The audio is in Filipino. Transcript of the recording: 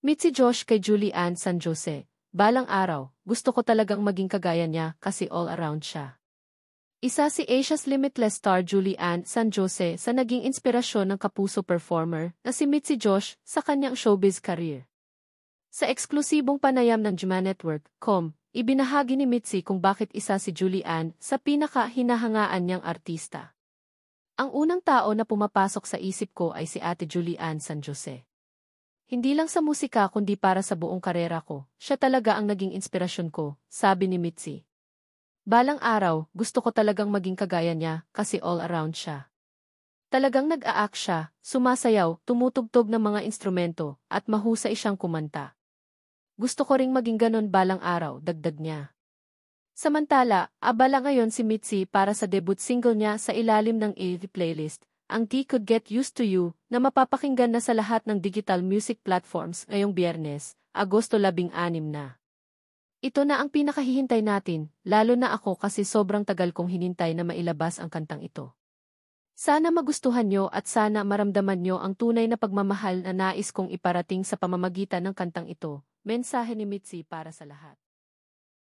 Meet si Josh kay Julie Ann San Jose. Balang araw, gusto ko talagang maging kagaya niya kasi all around siya. Isa si Asia's Limitless star Julie Ann San Jose sa naging inspirasyon ng kapuso performer na si Meet si Josh sa kanyang showbiz career. Sa eksklusibong panayam ng JMANetwork.com, ibinahagi ni Mitzi kung bakit isa si Julie Ann sa pinaka-hinahangaan niyang artista. Ang unang tao na pumapasok sa isip ko ay si Ate Julie Ann San Jose. Hindi lang sa musika kundi para sa buong karera ko, siya talaga ang naging inspirasyon ko, sabi ni Mitzi. Balang araw, gusto ko talagang maging kagaya niya kasi all around siya. Talagang nag-a-act siya, sumasayaw, tumutugtog ng mga instrumento, at mahusay siyang kumanta. Gusto ko ring maging ganon balang araw, dagdag niya. Samantala, abala ngayon si Mitzi para sa debut single niya sa ilalim ng AV playlist, ang T Could Get Used to You, na mapapakinggan na sa lahat ng digital music platforms ngayong Biyernes, Agosto 16 na. Ito na ang pinakahihintay natin, lalo na ako kasi sobrang tagal kong hinintay na mailabas ang kantang ito. Sana magustuhan nyo at sana maramdaman nyo ang tunay na pagmamahal na nais kong iparating sa pamamagitan ng kantang ito, mensahe ni Mitzi para sa lahat.